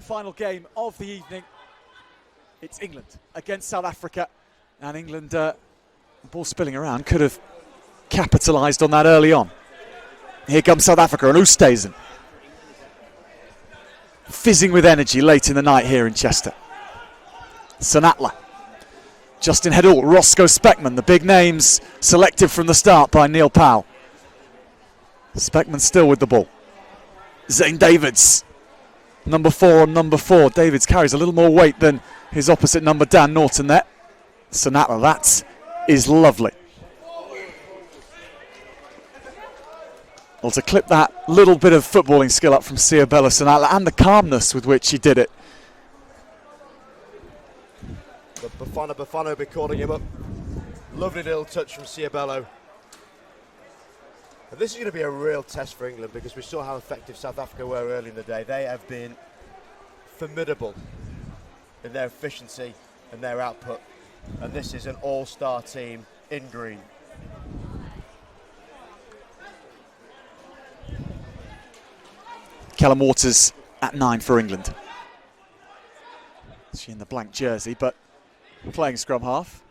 The final game of the evening. It's England against South Africa. And England, the ball spilling around, could have capitalised on that early on. Here comes South Africa and Oosthuizen. Fizzing with energy late in the night here in Chester. Sanatla, Justin Heddle, Roscoe Speckman, the big names selected from the start by Neil Powell. Speckman still with the ball. Zane Davids, number 4 on number 4. Davids carries a little more weight than his opposite number, Dan Norton there. Sanatla, that is lovely. Well, to clip that little bit of footballing skill up from Siabelo Sanatla and the calmness with which he did it. Bafana be calling him up. Lovely little touch from Siabelo. And this is going to be a real test for England because we saw how effective South Africa were early in the day. They have been formidable in their efficiency and their output. And this is an all-star team in green. Callum Waters at 9 for England. She in the blank jersey, but playing scrum half.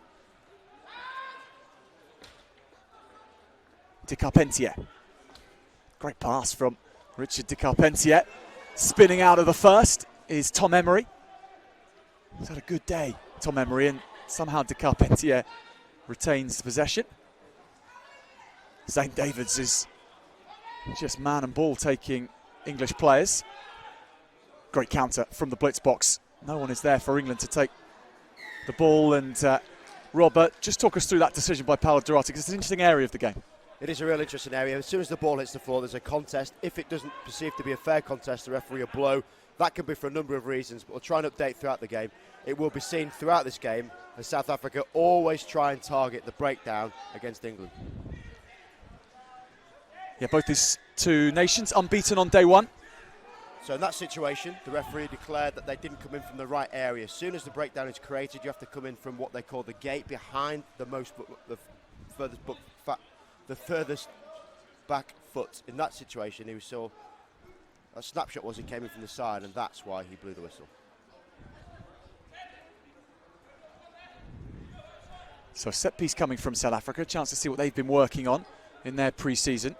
De Carpentier. Great pass from Richard De Carpentier. Spinning out of the first is Tom Emery. He's had a good day, Tom Emery, and somehow De Carpentier retains possession. Zane Davids is just man and ball taking English players. Great counter from the blitz box. No one is there for England to take the ball. And Robert, just talk us through that decision by Paolo Durati, because it's an interesting area of the game. It is a real interesting area. As soon as the ball hits the floor, there's a contest. If it doesn't perceive to be a fair contest, the referee will blow. That can be for a number of reasons, but we'll try and update throughout the game. It will be seen throughout this game as South Africa always try and target the breakdown against England. Yeah, both these two nations unbeaten on day one. So in that situation, the referee declared that they didn't come in from the right area. As soon as the breakdown is created, you have to come in from what they call the gate behind the furthest back foot. In that situation, he saw a snapshot was he came in from the side, and that's why he blew the whistle. So a set piece coming from South Africa, a chance to see what they've been working on in their pre-season.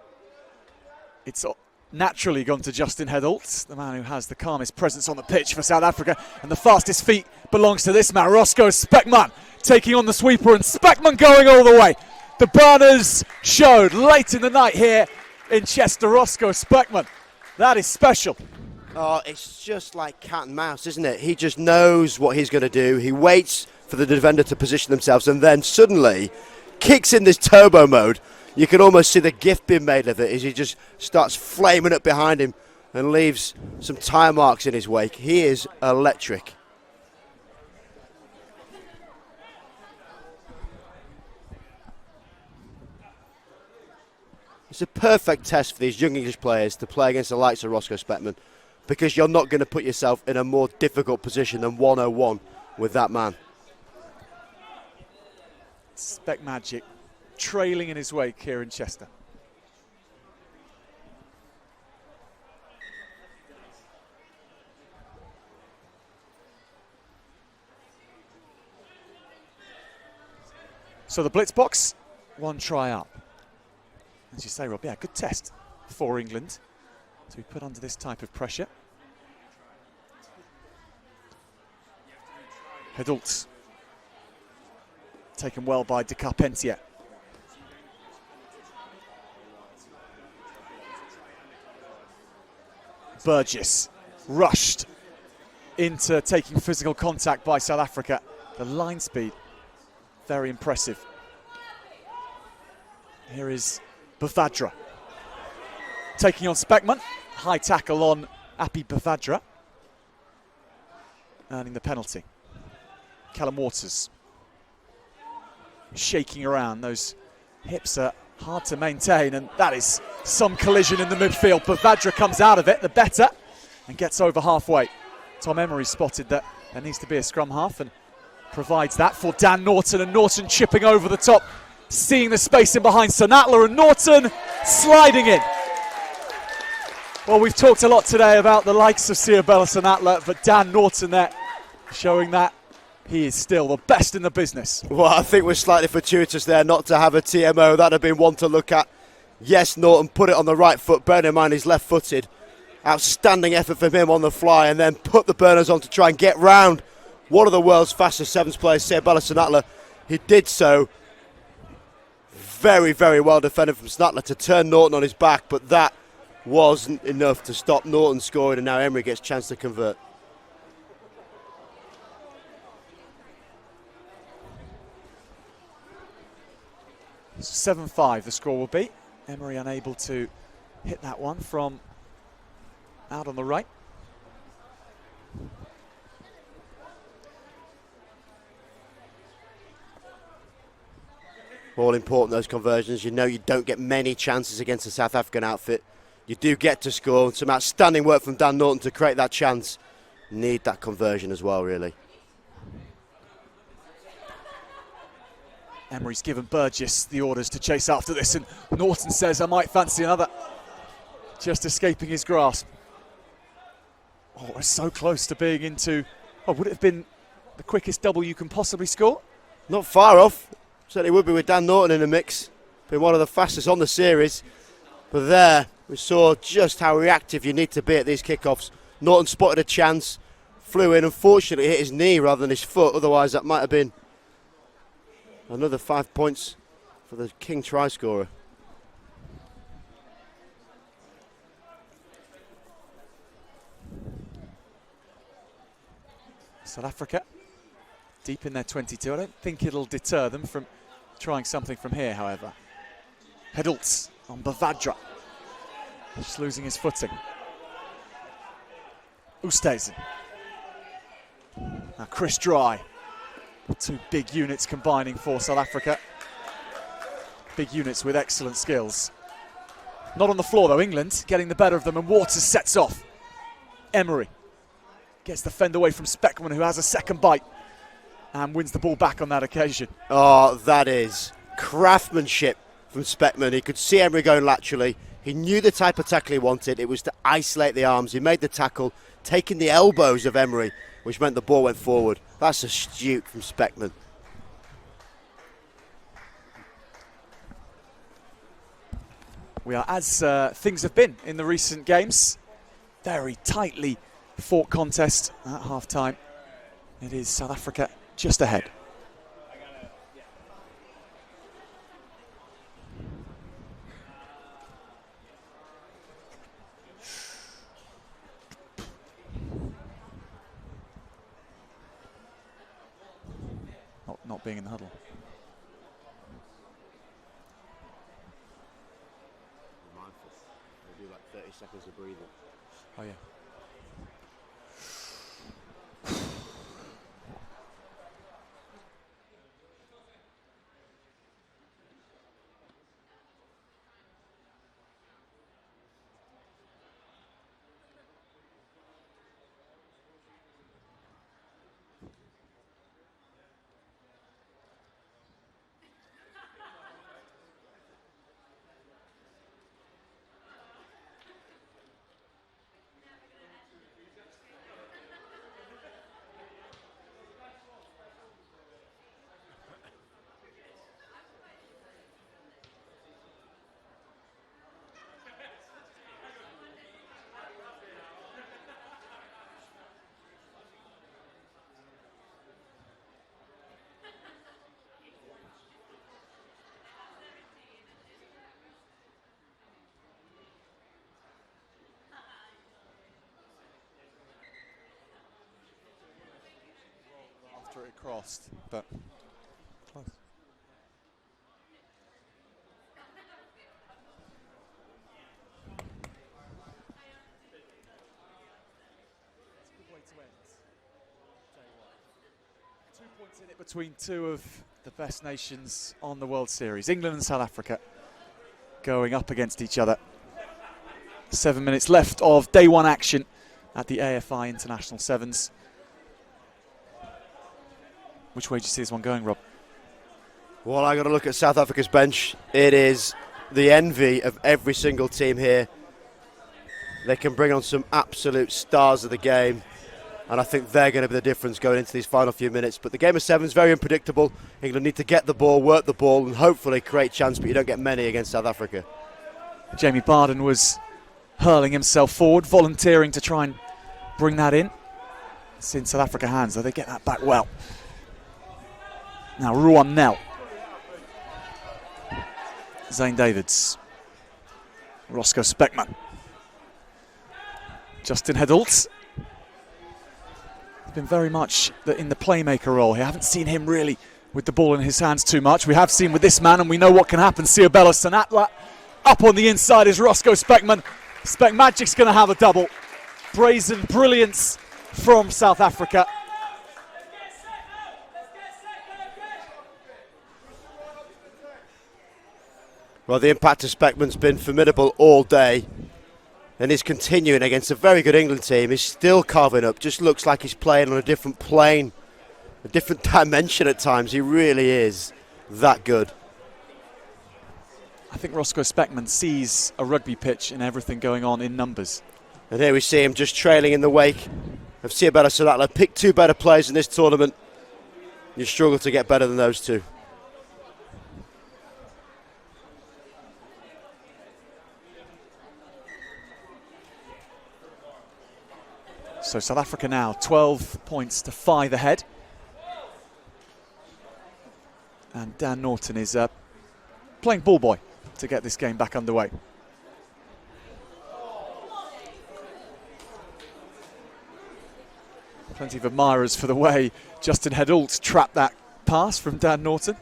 It's naturally gone to Justin Heddle, the man who has the calmest presence on the pitch for South Africa, and the fastest feet belongs to this man, Roscoe Speckman, taking on the sweeper, and Speckman going all the way. The burners showed late in the night here in Chester. Roscoe Speckman, that is special. Oh, it's just like cat and mouse, isn't it? He just knows what he's going to do. He waits for the defender to position themselves and then suddenly kicks in this turbo mode. You can almost see the gif being made of it as he just starts flaming up behind him and leaves some tyre marks in his wake. He is electric. It's a perfect test for these young English players to play against the likes of Roscoe Speckman, because you're not going to put yourself in a more difficult position than 101 with that man. Speck Magic trailing in his wake here in Chester. So the blitz box, one try up. As you say, Rob, yeah, good test for England to be put under this type of pressure. Heddle taken well by De Carpentier. Burgess rushed into taking physical contact by South Africa. The line speed, very impressive. Here is Bavadra taking on Speckman. High tackle on Appy Bavadra, earning the penalty. Callum Waters shaking around. Those hips are hard to maintain, and that is some collision in the midfield. Bavadra comes out of it, the better, and gets over halfway. Tom Emery spotted that there needs to be a scrum half and provides that for Dan Norton, and Norton chipping over the top, seeing the space in behind Sanatla, and Norton sliding in. Well, we've talked a lot today about the likes of Siobella Sanatla, but Dan Norton there showing that he is still the best in the business. Well, I think we're slightly fortuitous there not to have a TMO. That'd have been one to look at. Yes, Norton put it on the right foot, bearing in mind he's left-footed. Outstanding effort from him on the fly, and then put the burners on to try and get round one of the world's fastest sevens players, Siobella Sanatla. He did so. Very, very well defended from Sanatla to turn Norton on his back, but that wasn't enough to stop Norton scoring, and now Emery gets a chance to convert. So 7-5 the score will be. Emery unable to hit that one from out on the right. All important, those conversions. You know you don't get many chances against the South African outfit. You do get to score. Some outstanding work from Dan Norton to create that chance. Need that conversion as well, really. Emery's given Burgess the orders to chase after this, and Norton says, I might fancy another. Just escaping his grasp. Oh, we're so close to being into, oh, would it have been the quickest double you can possibly score? Not far off. Certainly would be with Dan Norton in the mix. Been one of the fastest on the series. But there, we saw just how reactive you need to be at these kickoffs. Norton spotted a chance, flew in, unfortunately hit his knee rather than his foot. Otherwise, that might have been another 5 points for the king try scorer. South Africa deep in their 22. I don't think it'll deter them from trying something from here, however. Hedultz on Bavadra. Just losing his footing. Oosthuizen. Now Chris Dry. Two big units combining for South Africa. Big units with excellent skills. Not on the floor though, England getting the better of them, and Waters sets off. Emery gets the fend away from Speckman, who has a second bite and wins the ball back on that occasion. Oh, that is craftsmanship from Speckman. He could see Emery going laterally. He knew the type of tackle he wanted. It was to isolate the arms. He made the tackle, taking the elbows of Emery, which meant the ball went forward. That's astute from Speckman. We are as things have been in the recent games. Very tightly fought contest at half-time. It is South Africa just ahead. Not being in the huddle. Mindful. They do like 30 seconds of breathing. Oh yeah. After it crossed, but close. It's a good way to end day one. 2 points in it between two of the best nations on the World Series. England and South Africa going up against each other. 7 minutes left of day one action at the AFI International Sevens. Which way do you see this one going, Rob? Well, I got to look at South Africa's bench. It is the envy of every single team here. they can bring on some absolute stars of the game. And I think they're going to be the difference going into these final few minutes. But the game of seven is very unpredictable. England need to get the ball, work the ball, and hopefully create chance, but you don't get many against South Africa. Jamie Barden was hurling himself forward, volunteering to try and bring that in. It's in South Africa hands, though they get that back well. Now Ruan Nel. Zane Davids. Roscoe Speckman. Justin Hedult. Been very much in the playmaker role here. Haven't seen him really with the ball in his hands too much. We have seen with this man, and we know what can happen. Siobelo Sanatla up on the inside is Roscoe Speckman. Speckmagic's going to have a double. Brazen brilliance from South Africa. Well, the impact of Speckman's been formidable all day. And he's continuing against a very good England team. He's still carving up. Just looks like he's playing on a different plane, a different dimension at times. He really is that good. I think Roscoe Speckman sees a rugby pitch in everything going on in numbers. And here we see him just trailing in the wake of Siobelo Sanatla. Pick two better players in this tournament. You struggle to get better than those two. So South Africa now 12 points to 5 ahead. And Dan Norton is playing ball boy to get this game back underway. Plenty of admirers for the way Justin Hedult trapped that pass from Dan Norton.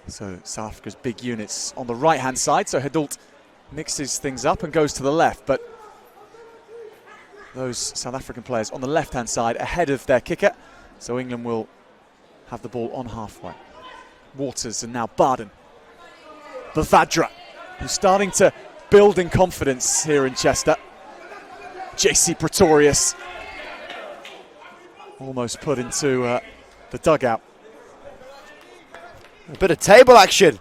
So South Africa's big units on the right-hand side. So Hedult mixes things up and goes to the left. But those South African players on the left-hand side ahead of their kicker. So England will have the ball on halfway. Waters and now Barden. Bavadra, who's starting to build in confidence here in Chester. JC Pretorius almost put into the dugout. A bit of table action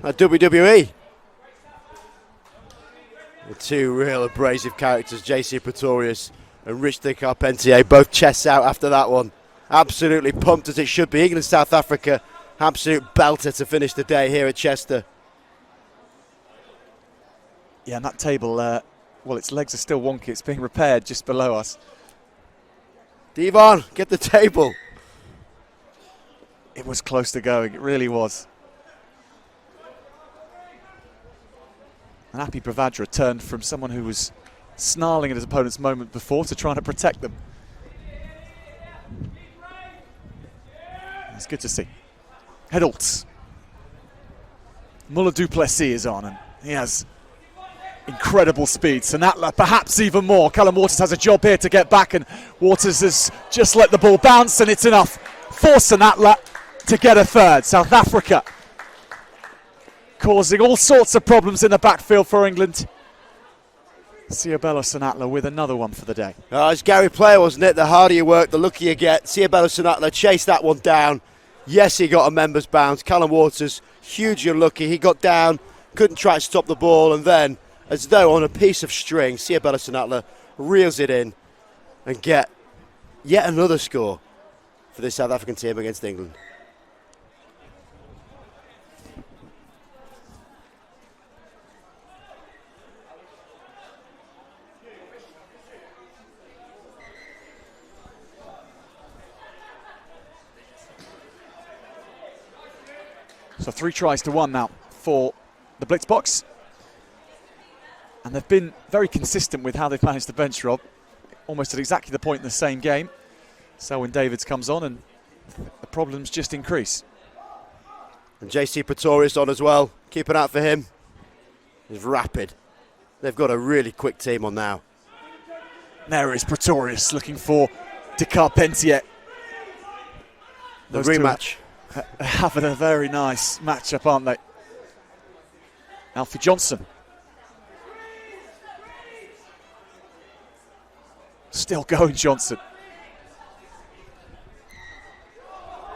at WWE. The two real abrasive characters, JC Pretorius and Rich de Carpentier, both chests out after that one. Absolutely pumped as it should be. England, South Africa, absolute belter to finish the day here at Chester. Yeah, and that table, well, its legs are still wonky. It's being repaired just below us. Devon, get the table. It was close to going, it really was. And Happy Bavadra turned from someone who was snarling at his opponent's moment before to trying to protect them. It's good to see. Hedult. Muller Duplessis is on, and he has incredible speed. Sanatla perhaps even more. Callum Waters has a job here to get back, and Waters has just let the ball bounce, and it's enough for Sanatla to get a third. South Africa causing all sorts of problems in the backfield for England. Siobelo Sanatla with another one for the day. It's Gary Player, wasn't it? The harder you work, the luckier you get. Siobelo Sanatla chased that one down. Yes, he got a member's bounce. Callum Waters, hugely unlucky. He got down, couldn't try to stop the ball, and then, as though on a piece of string, Siobelo Sanatla reels it in and get yet another score for this South African team against England. So 3 tries to 1 now for the Blitz box. And they've been very consistent with how they've managed the bench, Rob. Almost at exactly the point in the same game. So when Davids comes on, and the problems just increase. And JC Pretorius on as well. Keep an eye out for him. He's rapid. They've got a really quick team on now. There is Pretorius looking for de Carpentier. The rematch. Having a very nice matchup, aren't they? Alfie Johnson. Still going, Johnson.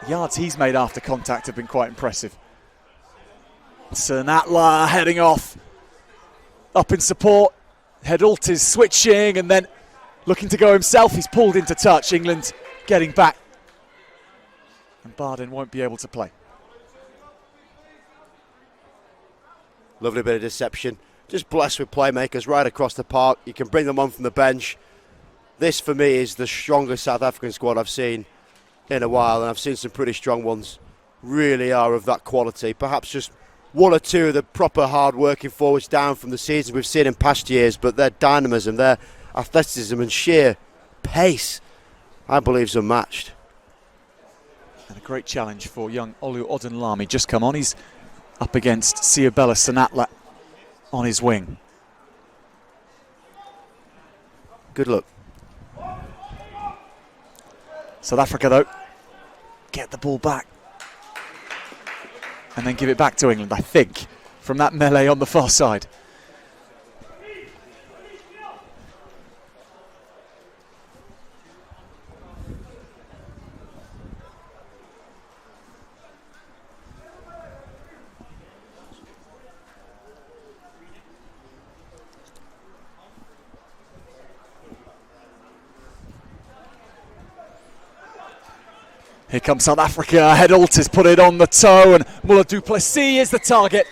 The yards he's made after contact have been quite impressive. Sanatla heading off. Up in support. Hedult is switching and then looking to go himself. He's pulled into touch. England getting back. And Bardin won't be able to play. Lovely bit of deception. Just blessed with playmakers right across the park. You can bring them on from the bench. This, for me, is the strongest South African squad I've seen in a while, and I've seen some pretty strong ones. Really are of that quality. Perhaps just one or two of the proper hard-working forwards down from the season we've seen in past years, but their dynamism, their athleticism and sheer pace, I believe, is unmatched. And a great challenge for young Olu Odunlami. Just come on. He's up against Siobela Sanatla on his wing. Good luck. South Africa, though, get the ball back and then give it back to England, I think, from that melee on the far side. Here comes South Africa. Hedult has put it on the toe and Muller du Plessis is the target.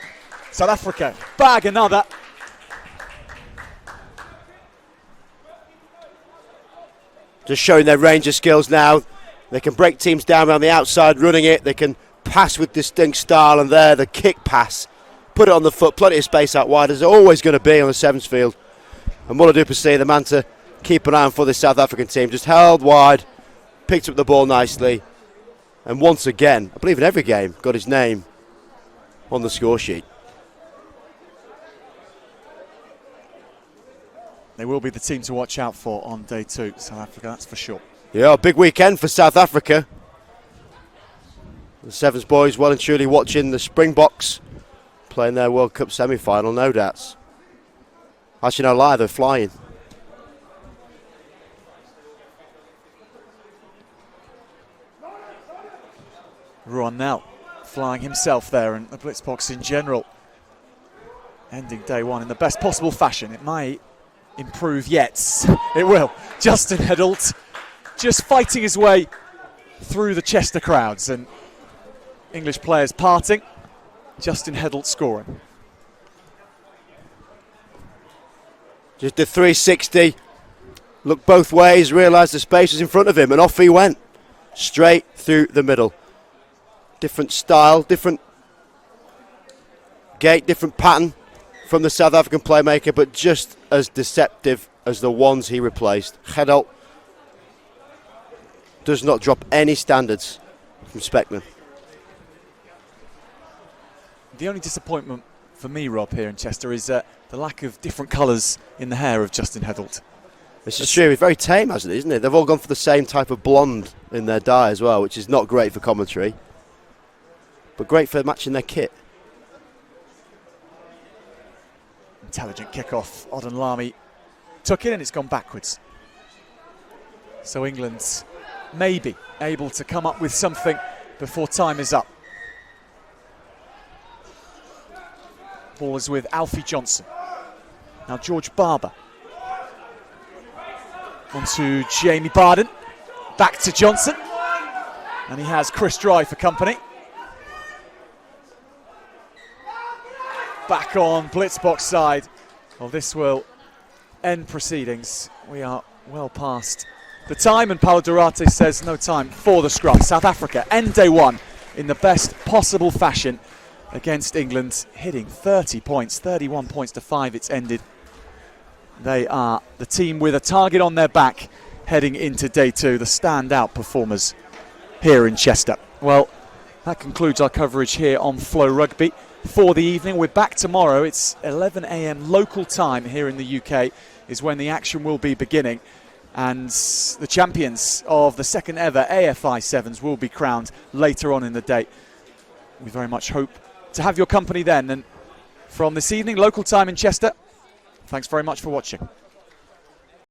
South Africa bag another. Just showing their range of skills now. They can break teams down around the outside, running it. They can pass with distinct style, and there, the kick pass. Put it on the foot, plenty of space out wide, as they're always going to be on the sevens field. And Muller du Plessis, the man to keep an eye on for this South African team, just held wide, picked up the ball nicely. And once again, I believe in every game, got his name on the score sheet. They will be the team to watch out for on day 2, South Africa, that's for sure. Yeah, big weekend for South Africa. The Sevens boys well and truly watching the Springboks playing their World Cup semi-final, no doubts. Actually, no lie, they're flying. Ruan now flying himself there, and the Blitzboks in general ending day 1 in the best possible fashion. It might improve yet. It will. Justin Hedult just fighting his way through the Chester crowds, and English players parting. Justin Hedult scoring. Just a 360. Looked both ways, realised the space was in front of him, and off he went. Straight through the middle. Different style, different gait, different pattern from the South African playmaker, but just as deceptive as the ones he replaced. Hedult does not drop any standards from Speckman. The only disappointment for me, Rob, here in Chester is the lack of different colours in the hair of Justin Hedult. This is true. He's very tame, hasn't he, isn't it? They've all gone for the same type of blonde in their dye as well, which is not great for commentary, but great for matching their kit. Intelligent kickoff. Odunlami took it and it's gone backwards. So England's maybe able to come up with something before time is up. Ball is with Alfie Johnson. Now George Barber. Onto Jamie Bardin. Back to Johnson. And he has Chris Dry for company. Back on Blitzboks side. Well, this will end proceedings. We are well past the time, and Paulo Durarte says no time for the scrum. South Africa end day 1 in the best possible fashion against England, hitting 30 points, 31 points to 5 it's ended. They are the team with a target on their back heading into day 2, the standout performers here in Chester. Well, that concludes our coverage here on FloRugby for the evening. We're back tomorrow. It's 11 a.m. local time here in the UK is when the action will be beginning, and the champions of the second ever AFI Sevens will be crowned later on in the day. We very much hope to have your company then, and from this evening local time in Chester, thanks very much for watching.